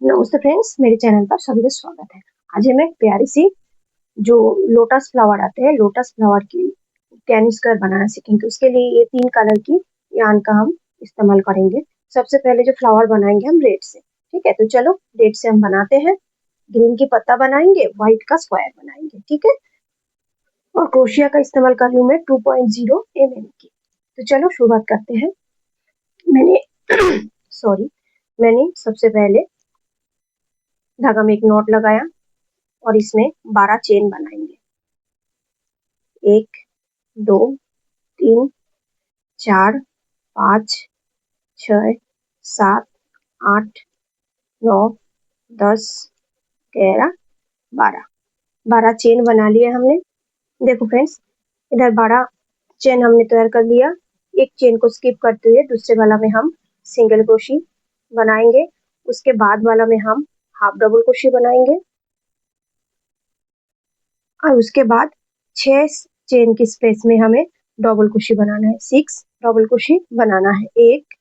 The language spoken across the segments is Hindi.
नमस्ते फ्रेंड्स, मेरे चैनल पर सभी का स्वागत है। आज हमें प्यारी सी जो लोटस फ्लावर आते हैं, लोटस फ्लावर की कैन स्क्वायर बनाना सीखेंगे। उसके लिए ये 3 कलर की यार्न का हम इस्तेमाल करेंगे। सबसे पहले जो फ्लावर बनाएंगे हम रेड से, ठीक है। तो चलो रेड से हम बनाते हैं। ग्रीन की पत्ता बनाएंगे, व्हाइट का स्क्वायर बनाएंगे, ठीक है। और क्रोशिया का इस्तेमाल कर रही हूँ मैं 2.0 mm की। तो चलो शुरुआत करते हैं। मैंने सॉरी मैंने सबसे पहले धागा में एक नॉट लगाया और इसमें 12 चेन बनाएंगे। 1 2 3 4 5 6 7 8 9 10 11 12 चेन बना लिए हमने। देखो फ्रेंड्स, इधर 12 चेन हमने तैयार कर लिया। एक चेन को स्किप करते हुए दूसरे वाला में हम सिंगल क्रोशी बनाएंगे। उसके बाद वाला में हम हाफ डबल क्रोशी बनाएंगे और उसके बाद 6 चेन की स्पेस में हमें डबल क्रोशी बनाना है। 6 डबल क्रोशी बनाना है। 1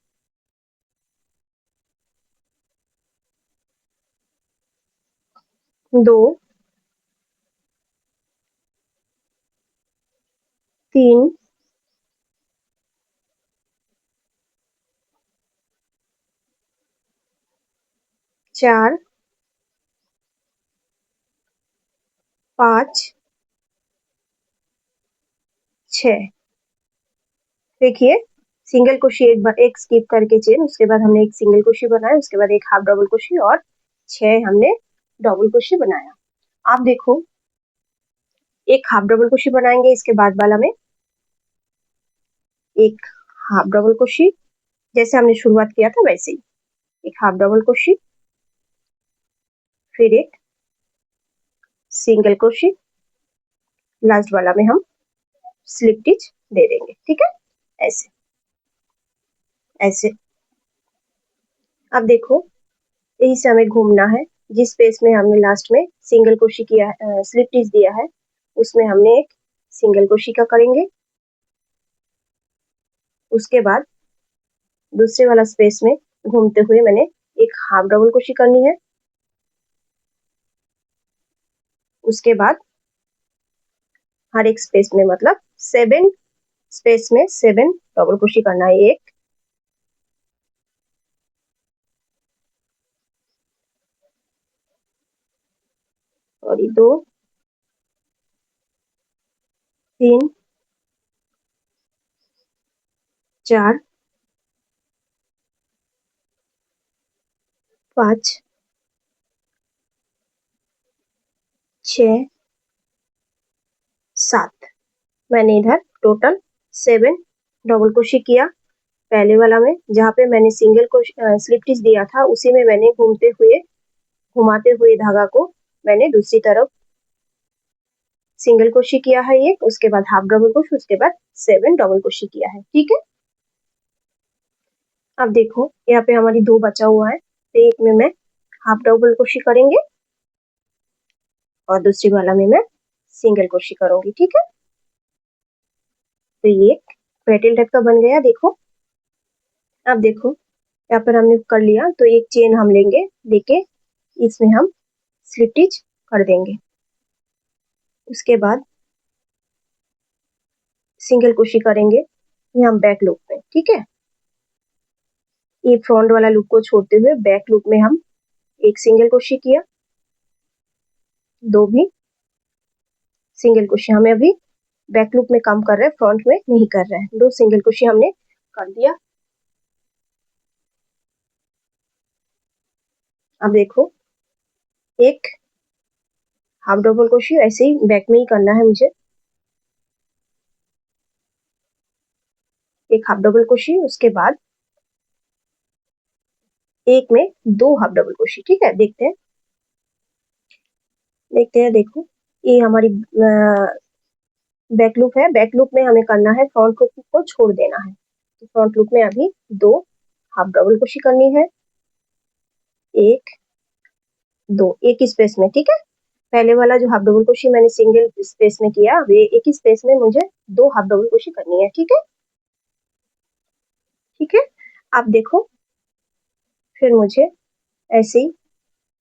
2 3 4 5 6। देखिए, सिंगल क्रोशी एक बार एक स्किप करके चेन, उसके बाद हमने एक सिंगल क्रोशी बनाया, उसके बाद एक हाफ डबल क्रोशी और 6 हमने डबल क्रोशी बनाया। आप देखो, एक हाफ डबल क्रोशी बनाएंगे, इसके बाद वाला में एक हाफ डबल क्रोशी, जैसे हमने शुरुआत किया था वैसे ही एक हाफ डबल क्रोशी, फिर एक सिंगल क्रोशी, लास्ट वाला में हम स्लिप स्टिच दे देंगे, ठीक है। ऐसे ऐसे अब देखो, यही से हमें घूमना है। जिस स्पेस में हमने लास्ट में सिंगल क्रोशी किया, स्लिप स्टिच दिया है, उसमें हमने एक सिंगल क्रोशी का करेंगे। उसके बाद दूसरे वाला स्पेस में घूमते हुए मैंने एक हाफ डबल क्रोशी करनी है। उसके बाद हर एक स्पेस में मतलब 7 स्पेस में 7 डबल क्रोशी करना है। 1 और 2 3 4 5 6 7। मैंने इधर टोटल 7 डबल क्रोशी किया। पहले वाला में जहाँ पे मैंने सिंगल को स्लिप स्टिच दिया था, उसी में मैंने घुमाते हुए धागा को मैंने दूसरी तरफ सिंगल क्रोशी किया है एक, उसके बाद हाफ डबल क्रोशी, उसके बाद 7 डबल क्रोशी किया है, ठीक है। अब देखो, यहाँ पे हमारी 2 बचा हुआ है, तो एक में मैं हाफ डबल क्रोशी करेंगे और दूसरी वाला में मैं सिंगल क्रोशी करूंगी, ठीक है। तो ये पेटल टाइप का बन गया। देखो, अब देखो, यहाँ पर हमने कर लिया, तो एक चेन हम लेके इसमें हम स्लिप स्टिच कर देंगे। उसके बाद सिंगल क्रोशी करेंगे ये हम बैक लूप में, ठीक है। ये फ्रंट वाला लूप को छोड़ते हुए बैक लूप में हम एक सिंगल क्रोशी किया, 2 भी सिंगल क्रोशी। हमें अभी बैक लूप में काम कर रहे हैं, फ्रंट में नहीं कर रहे हैं। 2 सिंगल क्रोशी हमने कर दिया। अब देखो, एक हाफ डबल क्रोशी ऐसे ही बैक में ही करना है मुझे। एक हाफ डबल क्रोशी, उसके बाद एक में 2 हाफ डबल क्रोशी, ठीक है। देखते हैं। देखो, ये हमारी बैक लूप है। बैक लूप में हमें करना है, फ्रंट लूप को छोड़ देना है। तो फ्रंट लूप में अभी 2 हाफ डबल क्रोशी करनी है। 1 2 एक ही स्पेस में, ठीक है। पहले वाला जो हाफ डबल क्रोशी मैंने सिंगल स्पेस में किया, अब ये एक ही स्पेस में मुझे 2 हाफ डबल क्रोशी करनी है, ठीक है। ठीक है, आप देखो, फिर मुझे ऐसे ही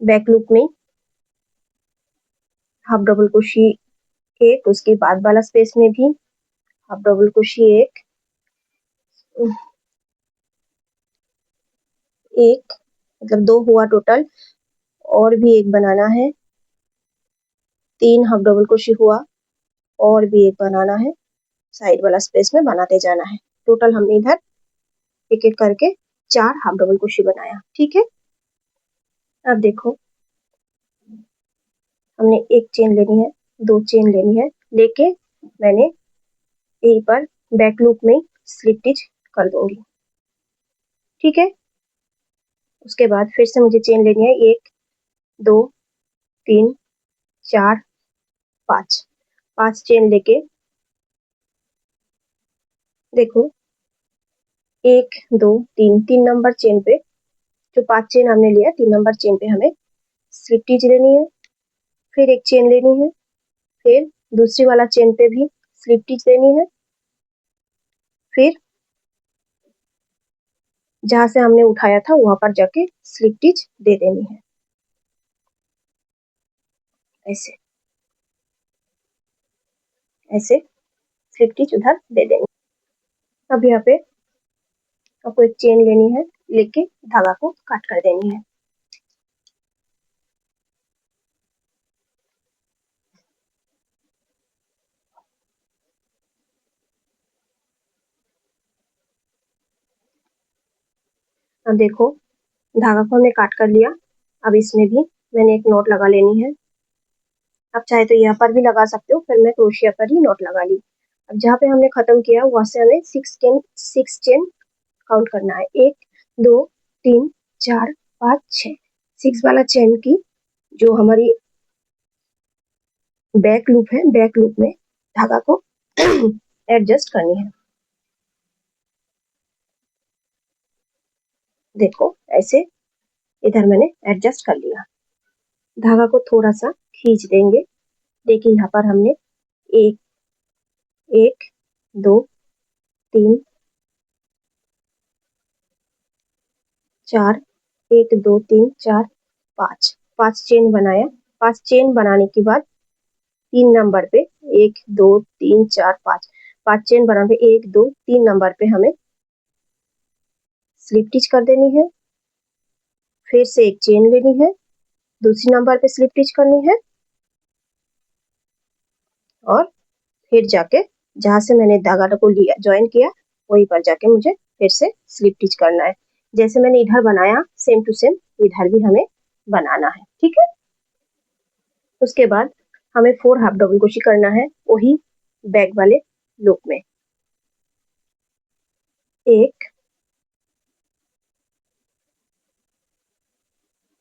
बैक लूप में हाफ डबल क्रोशे एक, उसके बाद वाला स्पेस में भी हाफ डबल क्रोशे एक, मतलब 2 हुआ टोटल, और भी एक बनाना है, 3 हाफ डबल क्रोशे हुआ, और भी एक बनाना है, साइड वाला स्पेस में बनाते जाना है। टोटल हमने इधर एक एक करके 4 हाफ डबल क्रोशे बनाया। ठीक है, अब देखो हमने एक चेन लेनी है, 2 चेन लेनी है, लेके मैंने यहीं पर बैक लूप में स्लिप स्टिच कर दूंगी। ठीक है, उसके बाद फिर से मुझे चेन लेनी है, 1 2 3 4 5, 5 चेन लेके देखो 1 2 3, 3 नंबर चेन पे, जो 5 चेन हमने लिया 3 नंबर चेन पे हमें स्लिप स्टिच लेनी है, फिर एक चेन लेनी है, फिर दूसरी वाला चेन पे भी स्लिप स्टिच लेनी है, फिर जहां से हमने उठाया था वहां पर जाके स्लिप स्टिच दे देनी है, ऐसे ऐसे स्लिप स्टिच उधर दे देनी। अब यहाँ पे आपको एक चेन लेनी है, लेके धागा को काट कर देनी है। अब देखो धागा को हमने काट कर लिया, अब इसमें भी मैंने एक नॉट लगा लेनी है। आप चाहे तो यहाँ पर भी लगा सकते हो, फिर मैं क्रोशिया पर ही नॉट लगा ली। अब जहाँ पे हमने खत्म किया वहां से हमें 6 चेन काउंट करना है, 1 2 3 4 5 6, 6 वाला चेन की जो हमारी बैक लूप है, बैक लूप में धागा को एडजस्ट करनी है। देखो ऐसे इधर मैंने एडजस्ट कर लिया, धागा को थोड़ा सा खींच देंगे। देखिए यहाँ पर हमने 1 1 2 3 4, 1 2 3 4 5, 5 चेन बनाया। 5 चेन बनाने के बाद 3 नंबर पे 1 2 3 4 5, 5 चेन बनाने पे 1 2 3 नंबर पे हमें स्लिप स्टिच कर देनी है, फिर से एक चेन लेनी है, दूसरी नंबर पे स्लिप स्टिच करनी है, और फिर जाके जहां से मैंने धागा को लिया ज्वाइन किया वहीं पर जाके मुझे फिर से स्लिप स्टिच करना है। जैसे मैंने इधर बनाया सेम टू सेम इधर भी हमें बनाना है। ठीक है, उसके बाद हमें 4 हाफ डबल क्रोशे करना है, वही बैक वाले लूप में। 1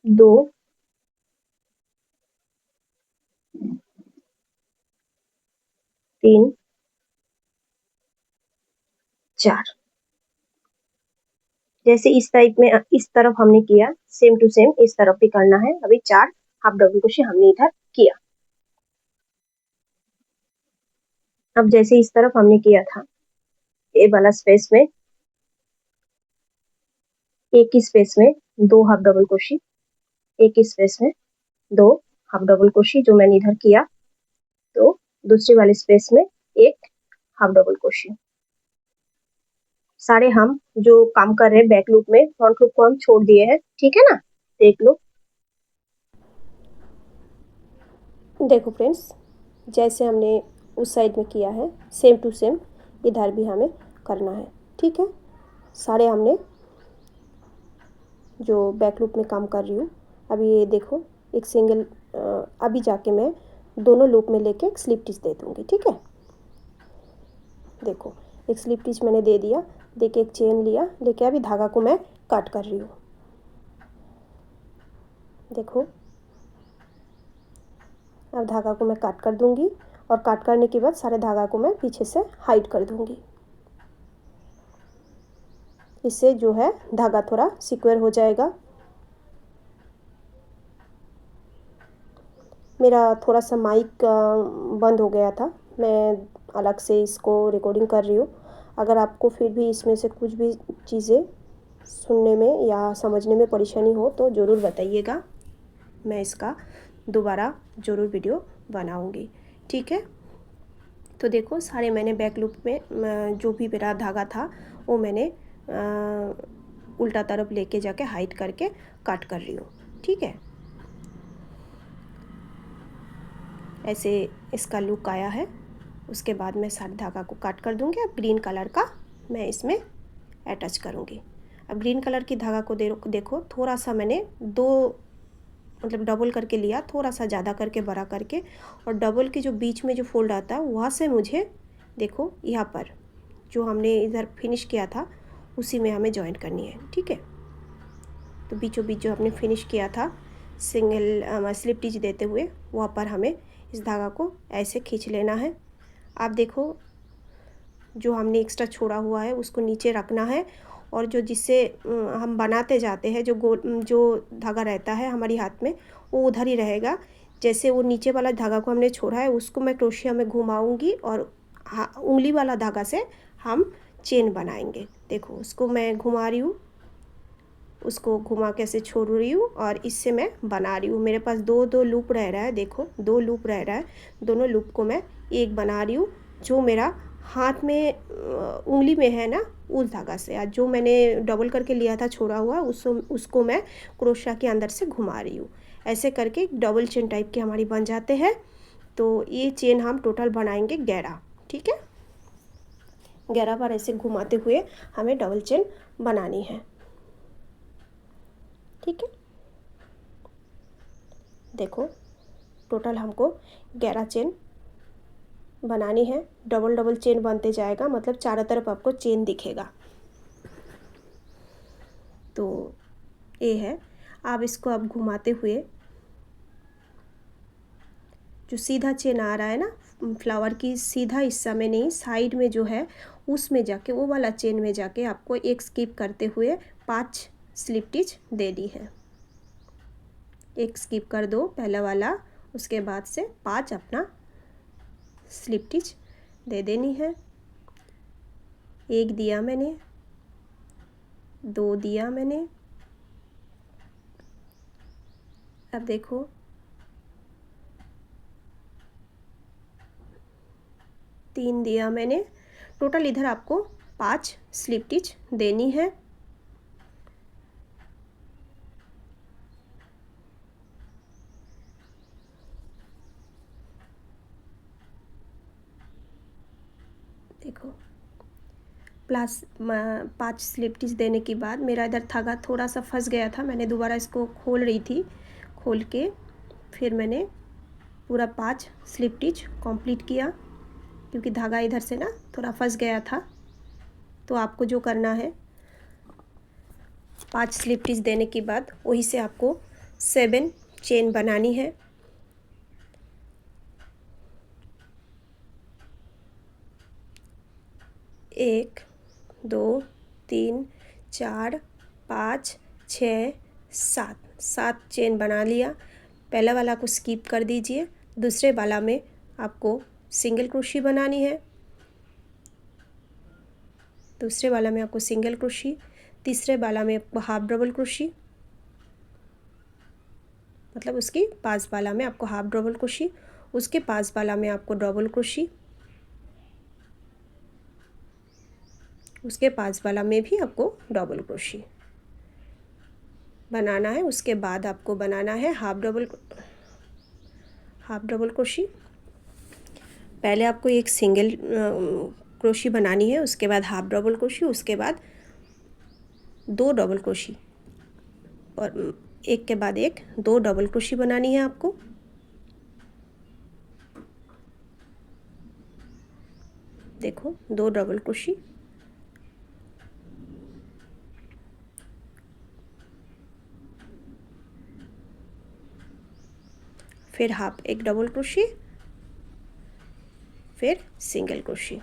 2 3 4, जैसे इस टाइप में इस तरफ हमने किया सेम टू सेम इस तरफ भी करना है। अभी 4 हाफ डबल क्रोशे हमने इधर किया। अब जैसे इस तरफ हमने किया था ए वाला स्पेस में, एक ही स्पेस में 2 हाफ डबल क्रोशे, एक ही स्पेस में 2 हाफ डबल क्रोशे जो मैंने इधर किया, तो दूसरे वाले स्पेस में एक हाफ डबल क्रोशे। सारे हम जो काम कर रहे हैं बैक लूप में फ्रंट लूप को हम छोड़ दिए हैं। ठीक है ना, देख लो। देखो फ्रेंड्स, जैसे हमने उस साइड में किया है सेम टू सेम इधर भी हमें करना है। ठीक है, सारे हमने जो बैक लूप में काम कर रही हूँ, अभी ये देखो एक सिंगल, अभी जाके मैं दोनों लूप में लेके एक स्लिप स्टिच दे दूँगी। ठीक है, देखो एक स्लिप स्टिच मैंने दे दिया, देखिए एक चेन लिया, लेके अभी धागा को मैं काट कर रही हूँ। देखो अब धागा को मैं काट कर दूंगी, और काट करने के बाद सारे धागा को मैं पीछे से हाइड कर दूंगी। इससे जो है धागा थोड़ा सिक्योर हो जाएगा। मेरा थोड़ा सा माइक बंद हो गया था, मैं अलग से इसको रिकॉर्डिंग कर रही हूँ। अगर आपको फिर भी इसमें से कुछ भी चीज़ें सुनने में या समझने में परेशानी हो तो ज़रूर बताइएगा। मैं इसका दोबारा ज़रूर वीडियो बनाऊंगी, ठीक है। तो देखो सारे मैंने बैक लूप में जो भी मेरा धागा था वो मैंने उल्टा तरफ लेके जाके हाइट करके काट कर रही हूँ, ठीक है। ऐसे इसका लुक आया है। उसके बाद मैं सारे धागा को काट कर दूँगी। अब ग्रीन कलर का मैं इसमें अटैच करूँगी। अब ग्रीन कलर की धागा को देखो थोड़ा सा मैंने दो मतलब डबल करके लिया, थोड़ा सा ज़्यादा करके बड़ा करके, और डबल के जो बीच में जो फोल्ड आता है वहाँ से मुझे देखो यहाँ पर जो हमने इधर फिनिश किया था उसी में हमें जॉइन करनी है, ठीक है। तो बीचों बीच जो हमने फिनिश किया था सिंगल स्लिप टिच देते हुए वहाँ पर हमें इस धागा को ऐसे खींच लेना है। आप देखो जो हमने एक्स्ट्रा छोड़ा हुआ है उसको नीचे रखना है, और जो जिससे हम बनाते जाते हैं जो धागा रहता है हमारी हाथ में वो उधर ही रहेगा। जैसे वो नीचे वाला धागा को हमने छोड़ा है उसको मैं क्रोशिया में घुमाऊंगी और उंगली वाला धागा से हम चेन बनाएंगे। देखो उसको मैं घुमा रही हूँ, उसको घुमा के ऐसे छोड़ रही हूँ और इससे मैं बना रही हूँ। मेरे पास दो लूप रह रहा है, देखो 2 लूप रह रहा है, दोनों लूप को मैं एक बना रही हूँ। जो मेरा हाथ में उंगली में है ना उस धागा से, आज जो मैंने डबल करके लिया था छोड़ा हुआ उसको मैं क्रोशिया के अंदर से घुमा रही हूँ। ऐसे करके डबल चेन टाइप के हमारी बन जाते हैं। तो ये चेन हम टोटल बनाएंगे 11, ठीक है। 11 बार ऐसे घुमाते हुए हमें डबल चेन बनानी है, ठीक है। देखो टोटल हमको 11 चेन बनानी है। डबल डबल चेन बनते जाएगा, मतलब चारों तरफ आपको चेन दिखेगा। तो ये है। आप इसको अब घुमाते हुए जो सीधा चेन आ रहा है ना फ्लावर की सीधा हिस्सा में नहीं, साइड में जो है उसमें जाके वो वाला चेन में जाके आपको एक स्किप करते हुए 5 स्लिप टिच देनी है। एक स्किप कर दो पहला वाला, उसके बाद से 5 अपना स्लिप टिच दे देनी है। एक दिया मैंने, 2 दिया मैंने, अब देखो 3 दिया मैंने। टोटल इधर आपको 5 स्लिप टिच देनी है। देखो प्लस 5 स्लिप टिच देने के बाद मेरा इधर धागा थोड़ा सा फंस गया था, मैंने दोबारा इसको खोल रही थी, खोल के फिर मैंने पूरा 5 स्लिप टिच कंप्लीट किया, क्योंकि धागा इधर से ना थोड़ा फंस गया था। तो आपको जो करना है 5 स्लिप टिच देने के बाद वहीं से आपको 7 चेन बनानी है। एक, 2, 3, 4, 5, 6, 7 चेन बना लिया। पहला वाला को स्किप कर दीजिए। दूसरे वाला में आपको सिंगल क्रोशी बनानी है, दूसरे वाला में आपको सिंगल क्रोशी, तीसरे वाला में आपको हाफ डबल क्रोशी, मतलब उसकी पास वाला में आपको हाफ डबल क्रोशी, उसके पास वाला में आपको डबल क्रोशी, उसके पास वाला में भी आपको डबल क्रोशी बनाना है। उसके बाद आपको बनाना है हाफ डबल क्रोशी। पहले आपको एक सिंगल क्रोशी बनानी है, उसके बाद हाफ डबल क्रोशी, उसके बाद 2 डबल क्रोशी, और एक के बाद एक 2 डबल क्रोशी बनानी है आपको। देखो 2 डबल क्रोशी, फिर हाफ एक डबल क्रोशी, फिर सिंगल क्रोशी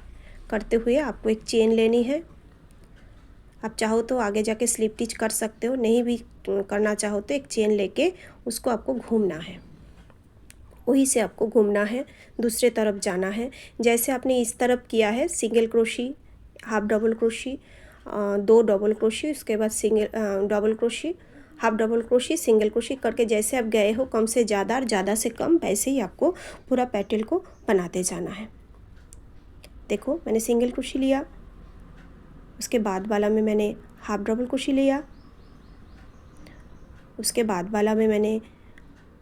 करते हुए आपको एक चेन लेनी है। आप चाहो तो आगे जाके स्लिप टिच कर सकते हो, नहीं भी करना चाहो तो एक चेन लेके उसको आपको घूमना है, वहीं से आपको घूमना है, दूसरे तरफ जाना है। जैसे आपने इस तरफ किया है single crochet, half double crochet, 2 double crochet, उसके बाद single double crochet, half double crochet, single crochet करके जैसे आप गए हो कम से ज़्यादा और ज़्यादा से कम, वैसे ही आपको पूरा पेटल को बनाते जाना है। देखो मैंने सिंगल क्रोशी लिया, उसके बाद वाला में मैंने हाफ डबल क्रोशी लिया, उसके बाद वाला में मैंने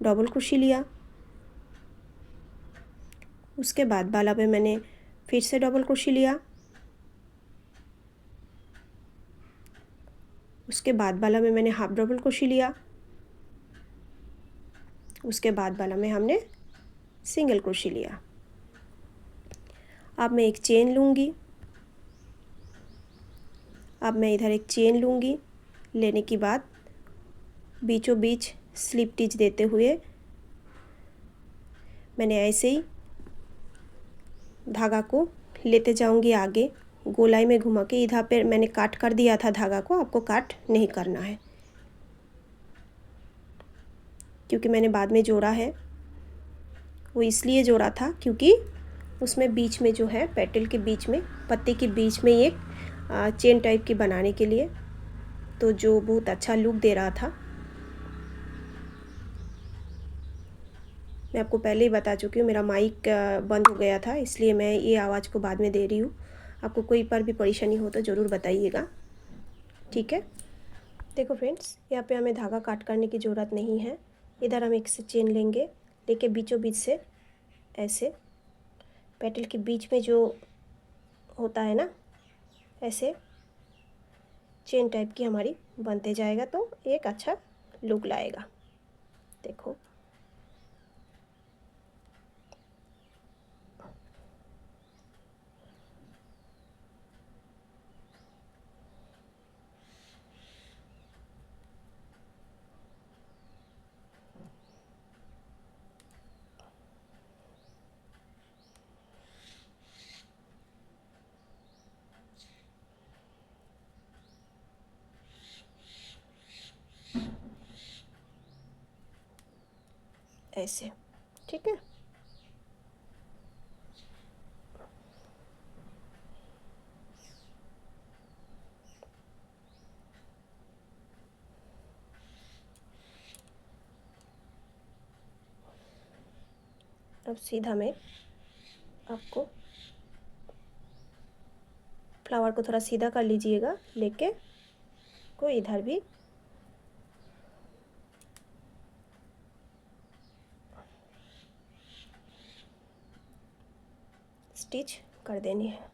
डबल क्रोशी लिया, उसके बाद वाला में मैंने फिर से डबल क्रोशी लिया, उसके बाद वाला में मैंने हाफ डबल क्रोशी लिया, उसके बाद वाला में हमने सिंगल क्रोशी लिया। अब मैं एक चेन लूँगी, अब मैं इधर एक चेन लूँगी, लेने के बाद बीचों बीच स्लिप टिच देते हुए मैंने ऐसे ही धागा को लेते जाऊंगी आगे, गोलाई में घुमा के। इधर पे मैंने काट कर दिया था धागा को, आपको काट नहीं करना है क्योंकि मैंने बाद में जोड़ा है। वो इसलिए जोड़ा था क्योंकि उसमें बीच में जो है पेटल के बीच में, पत्ते के बीच में एक चेन टाइप की बनाने के लिए, तो जो बहुत अच्छा लुक दे रहा था। मैं आपको पहले ही बता चुकी हूँ, मेरा माइक बंद हो गया था, इसलिए मैं ये आवाज़ को बाद में दे रही हूँ। आपको कोई पर भी परेशानी हो तो ज़रूर बताइएगा, ठीक है। देखो फ्रेंड्स, यहाँ पे हमें धागा काट करने की ज़रूरत नहीं है। इधर हम एक से चेन लेंगे, लेके बीचों बीच से ऐसे पेटल के बीच में जो होता है ना, ऐसे चेन टाइप की हमारी बनते जाएगा तो एक अच्छा लुक लाएगा। देखो ऐसे, ठीक है। अब सीधा में आपको फ्लावर को थोड़ा सीधा कर लीजिएगा, लेके को इधर भी स्टिच कर देनी है।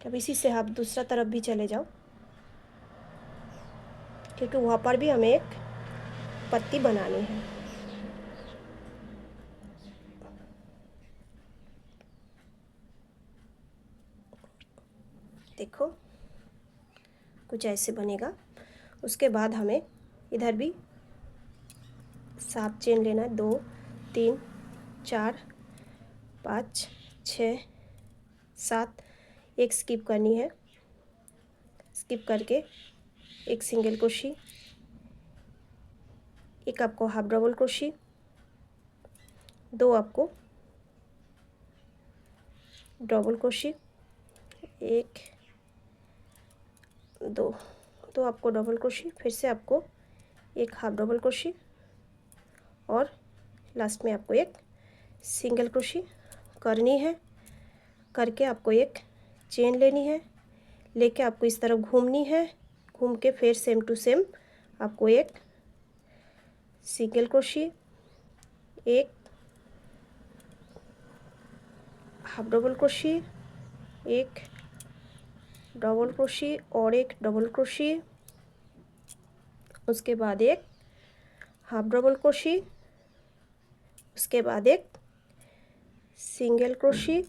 अब इसी से आप दूसरा तरफ भी चले जाओ, क्योंकि वहाँ पर भी हमें एक पत्ती बनानी है। देखो कुछ ऐसे बनेगा। उसके बाद हमें इधर भी 7 चेन लेना है, 2 3 4 5 6 7, एक स्किप करनी है। स्किप करके एक सिंगल क्रोशी, एक आपको हाफ डबल क्रोशी, 2 आपको डबल क्रोशी, 1 2 2 आपको डबल क्रोशी, फिर से आपको एक हाफ डबल क्रोशी और लास्ट में आपको एक सिंगल क्रोशी करनी है। करके आपको एक चेन लेनी है, लेके आपको इस तरफ घूमनी है, घूम के फिर सेम टू सेम आपको एक सिंगल क्रोशी, एक हाफ डबल क्रोशी, एक डबल क्रोशी और एक डबल क्रोशी, उसके बाद एक हाफ डबल क्रोशी, उसके बाद एक सिंगल क्रोशी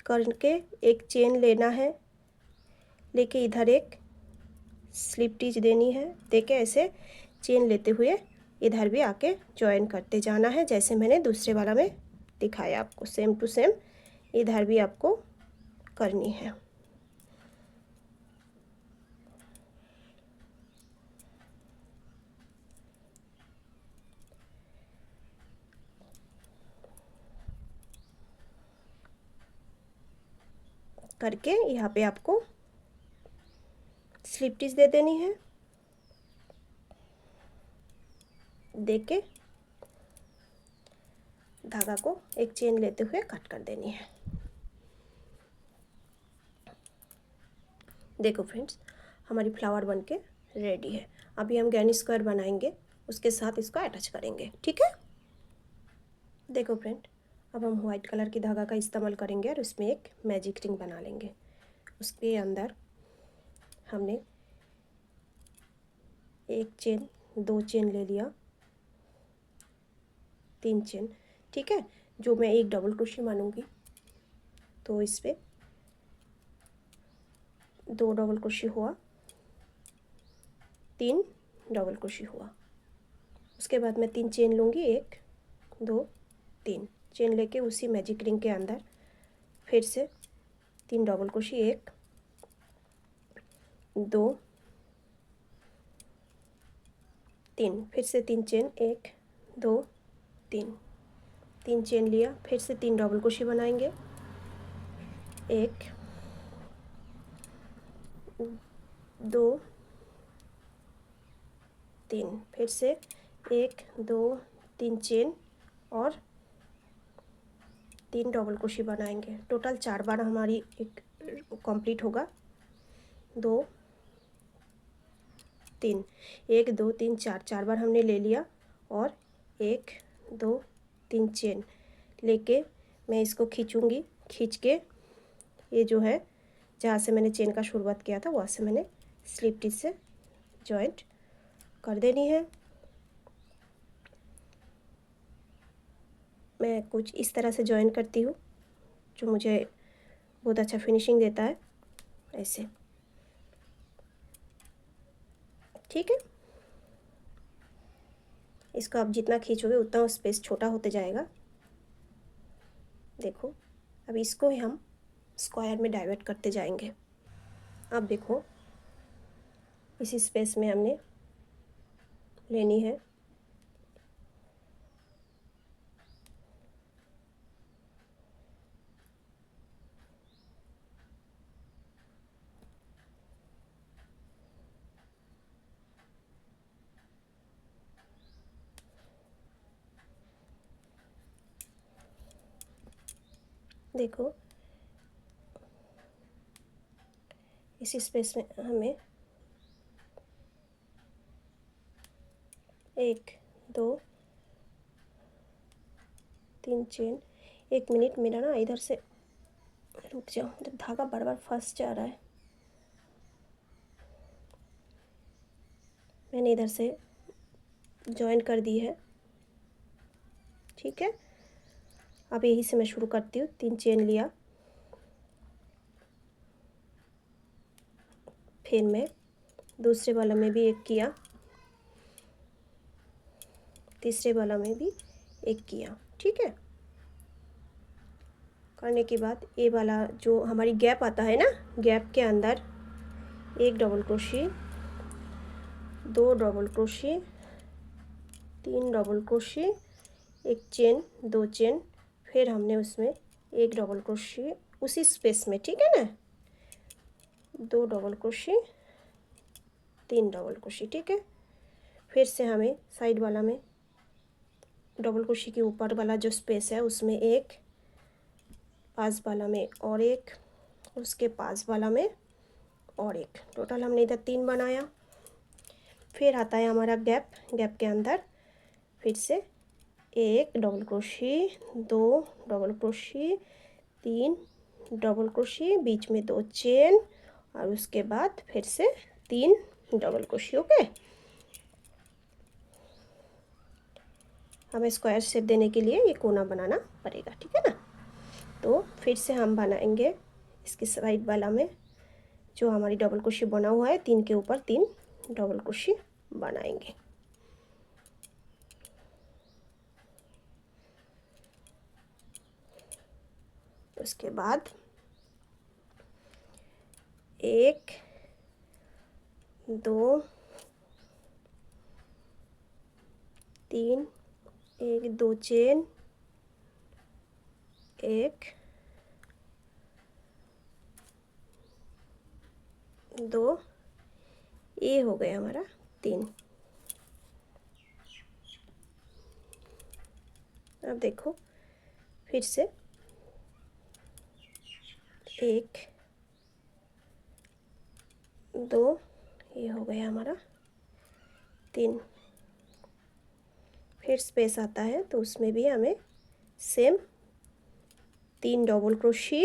करके एक चेन लेना है, लेके इधर एक स्लिप टिच देनी है, देके ऐसे चेन लेते हुए इधर भी आके ज्वाइन करते जाना है, जैसे मैंने दूसरे वाला में दिखाया आपको। सेम टू सेम इधर भी आपको करनी है। करके यहाँ पे आपको स्लिप स्टिच दे देनी है। दे के धागा को एक चेन लेते हुए कट कर देनी है। देखो फ्रेंड्स, हमारी फ्लावर बनके रेडी है। अभी हम गैनी स्क्वायर बनाएंगे, उसके साथ इसको अटैच करेंगे, ठीक है। देखो फ्रेंड, अब हम वाइट कलर की धागा का इस्तेमाल करेंगे और उसमें एक मैजिक रिंग बना लेंगे। उसके अंदर हमने एक चेन, 2 चेन ले लिया, 3 चेन, ठीक है। जो मैं एक डबल क्रोशे मानूंगी, तो इस पे 2 डबल क्रोशे हुआ, 3 डबल क्रोशे हुआ। उसके बाद मैं 3 चेन लूँगी, 1 2 3 चेन लेके उसी मैजिक रिंग के अंदर फिर से 3 डबल क्रोशे, 1 2 3, फिर से 3 चेन, 1 2 3 चेन लिया, फिर से 3 डबल क्रोशे बनाएंगे, 1 2 3, फिर से 1 2 3 चेन और 3 डबल क्रोशे बनाएंगे। टोटल 4 बार हमारी एक कंप्लीट होगा। 2 3, 1 2 3 4, 4 बार हमने ले लिया और 1 2 3 चेन लेके मैं इसको खींचूंगी। खींच के ये जो है, जहाँ से मैंने चेन का शुरुआत किया था वहाँ से मैंने स्लिप स्टिच से जॉइंट कर देनी है। मैं कुछ इस तरह से जॉइन करती हूँ, जो मुझे बहुत अच्छा फिनिशिंग देता है, ऐसे, ठीक है। इसको आप जितना खींचोगे उतना स्पेस छोटा होते जाएगा। देखो, अब इसको ही हम स्क्वायर में डाइवर्ट करते जाएंगे। अब देखो, इसी स्पेस में हमने लेनी है देखो, इसी स्पेस में हमें 1 2 3 चेन। 1 मिनट, मेरा ना इधर से रुक जाओ, जब धागा बार बार फंस जा रहा है। मैंने इधर से जॉइन कर दी है, ठीक है। अब यही से मैं शुरू करती हूँ। 3 चेन लिया, फिर मैं दूसरे वाला में भी 1 किया, तीसरे वाला में भी 1 किया, ठीक है। करने के बाद ये वाला जो हमारी गैप आता है ना, गैप के अंदर 1 double crochet, 2 double crochet, 3 double crochet, 1 chain, 2 chain, फिर हमने उसमें 1 डबल क्रोशे उसी स्पेस में, ठीक है ना, 2 डबल क्रोशे, 3 डबल क्रोशे, ठीक है। फिर से हमें साइड वाला में डबल क्रोशे के ऊपर वाला जो स्पेस है उसमें 1, पास वाला में और 1, उसके पास वाला में और 1, टोटल हमने इधर 3 बनाया। फिर आता है हमारा गैप, गैप के अंदर फिर से 1 double crochet, 2 double crochet, 3 double crochet, बीच में 2 चेन और उसके बाद फिर से 3 डबल क्रोशे, ओके। हमें स्क्वायर शेप देने के लिए ये कोना बनाना पड़ेगा, ठीक है ना। तो फिर से हम बनाएंगे इसके साइड वाला में जो हमारी डबल क्रोशे बना हुआ है, 3 के ऊपर 3 डबल क्रोशे बनाएंगे। उसके बाद 1 2 3, 1 2 चेन, 1 2, ये हो गया हमारा 3। अब देखो फिर से 1 2, ये हो गया हमारा 3। फिर स्पेस आता है तो उसमें भी हमें सेम 3 डबल क्रोशी,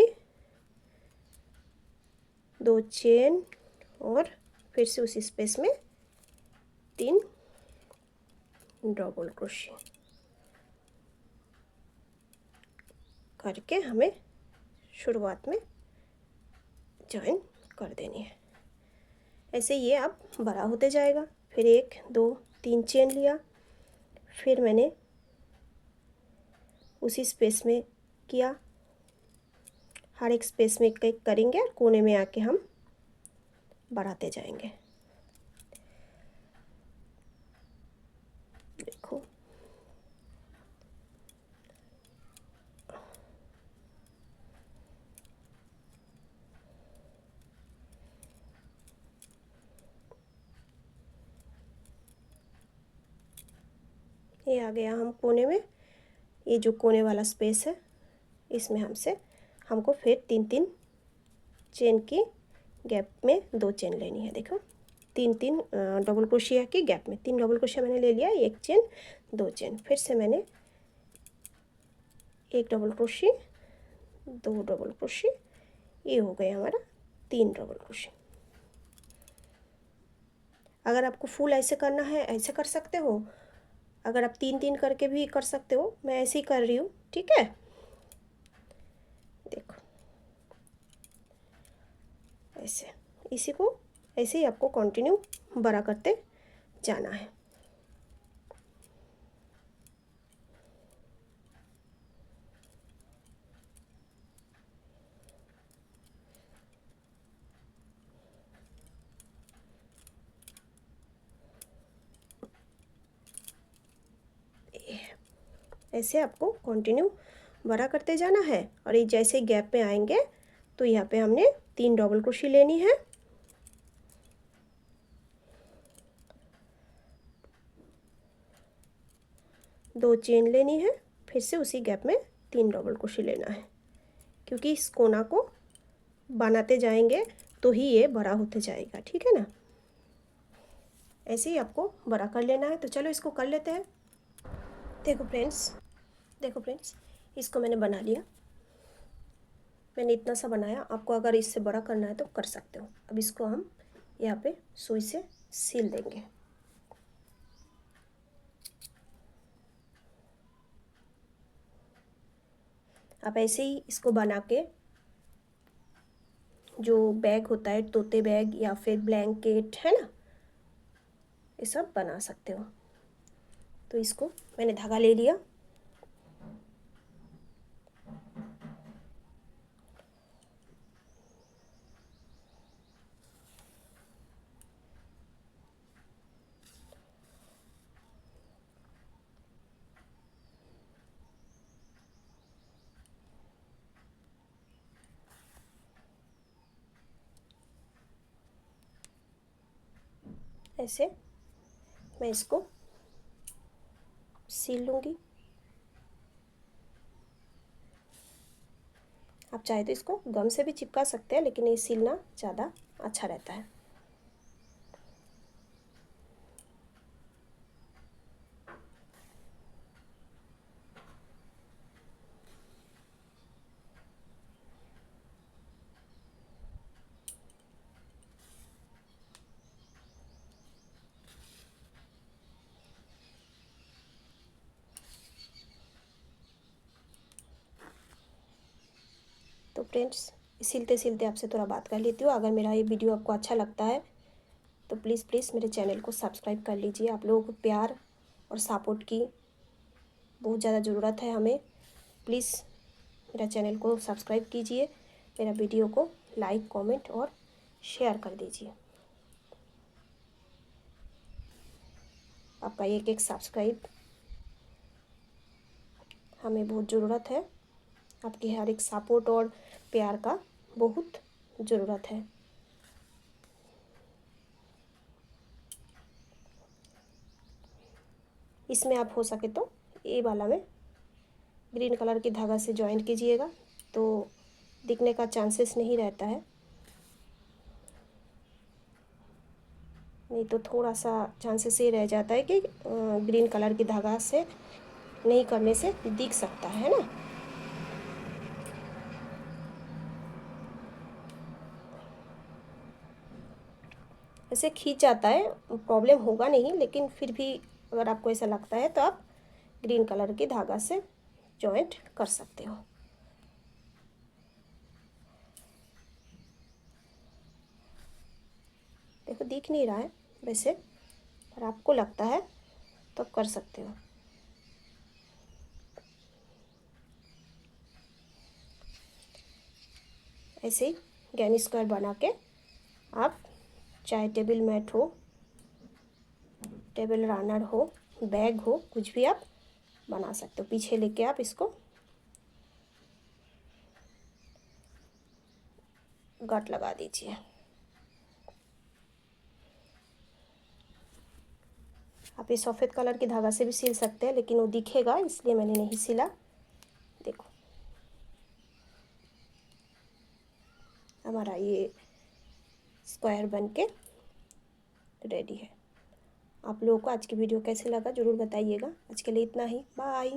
2 चेन और फिर से उसी स्पेस में 3 डबल क्रोशी करके हमें शुरुआत में जॉइन कर देनी है। ऐसे ये अब बड़ा होते जाएगा। फिर 1 2 3 चेन लिया, फिर मैंने उसी स्पेस में किया, हर एक स्पेस में एक करेंगे और कोने में आके हम बढ़ाते जाएंगे। देखो ये आ गया हम कोने में। ये जो कोने वाला स्पेस है इसमें हमको फिर 3 चेन की गैप में 2 चेन लेनी है। देखो 3 डबल क्रोशिया की गैप में 3 डबल क्रोशिया मैंने ले लिया, 1 चेन 2 चेन, फिर से मैंने 1 डबल क्रोशी, 2 डबल क्रोशी, ये हो गया हमारा 3 डबल क्रोशी। अगर आपको फुल ऐसे करना है ऐसे कर सकते हो, अगर आप 3 करके भी कर सकते हो, मैं ऐसे ही कर रही हूँ, ठीक है। देखो ऐसे, इसी को ऐसे ही आपको कंटिन्यू बड़ा करते जाना है। ऐसे आपको कंटिन्यू बड़ा करते जाना है। और ये जैसे गैप में आएंगे तो यहाँ पे हमने 3 डबल क्रोशी लेनी है, 2 चेन लेनी है, फिर से उसी गैप में 3 डबल क्रोशी लेना है, क्योंकि इस कोना को बनाते जाएंगे तो ही ये बड़ा होते जाएगा, ठीक है ना। ऐसे ही आपको बड़ा कर लेना है। तो चलो इसको कर लेते हैं। देखो फ्रेंड्स, इसको मैंने बना लिया। मैंने इतना सा बनाया, आपको अगर इससे बड़ा करना है तो कर सकते हो। अब इसको हम यहाँ पे सुई से सील देंगे। आप ऐसे ही इसको बना के जो बैग होता है, तोते बैग या फिर ब्लैंकेट है ना, ये सब बना सकते हो। तो इसको मैंने धागा ले लिया, ऐसे मैं इसको सील लूँगी। आप चाहे तो इसको गम से भी चिपका सकते हैं, लेकिन ये सीलना ज़्यादा अच्छा रहता है। तो फ्रेंड्स, सिलते सिलते आपसे थोड़ा बात कर लेती हूँ। अगर मेरा ये वीडियो आपको अच्छा लगता है तो प्लीज़ मेरे चैनल को सब्सक्राइब कर लीजिए। आप लोगों को प्यार और सपोर्ट की बहुत ज़्यादा ज़रूरत है हमें। प्लीज़ मेरा चैनल को सब्सक्राइब कीजिए, मेरा वीडियो को लाइक कमेंट और शेयर कर दीजिए। आपका एक एक सब्सक्राइब हमें बहुत ज़रूरत है। आपकी हर एक सपोर्ट और प्यार का बहुत ज़रूरत है। इसमें आप हो सके तो ये वाला में ग्रीन कलर की धागा से जॉइन कीजिएगा, तो दिखने का चांसेस नहीं रहता है, नहीं तो थोड़ा सा चांसेस ये रह जाता है कि ग्रीन कलर की धागा से नहीं करने से दिख सकता है ना। ऐसे खींच आता है, प्रॉब्लम होगा नहीं, लेकिन फिर भी अगर आपको ऐसा लगता है तो आप ग्रीन कलर की धागा से जॉइंट कर सकते हो। देखो दिख नहीं रहा है वैसे, पर आपको लगता है तो आप कर सकते हो। ऐसे ही गैनी स्क्वायर बना के आप चाहे टेबल मैट हो, टेबल रनर हो, बैग हो, कुछ भी आप बना सकते हो। पीछे लेके आप इसको गांठ लगा दीजिए। आप ये सफ़ेद कलर की धागा से भी सिल सकते हैं, लेकिन वो दिखेगा इसलिए मैंने नहीं सिला। देखो हमारा ये स्क्वायर बन के रेडी है। आप लोगों को आज की वीडियो कैसे लगा ज़रूर बताइएगा। आज के लिए इतना ही, बाय।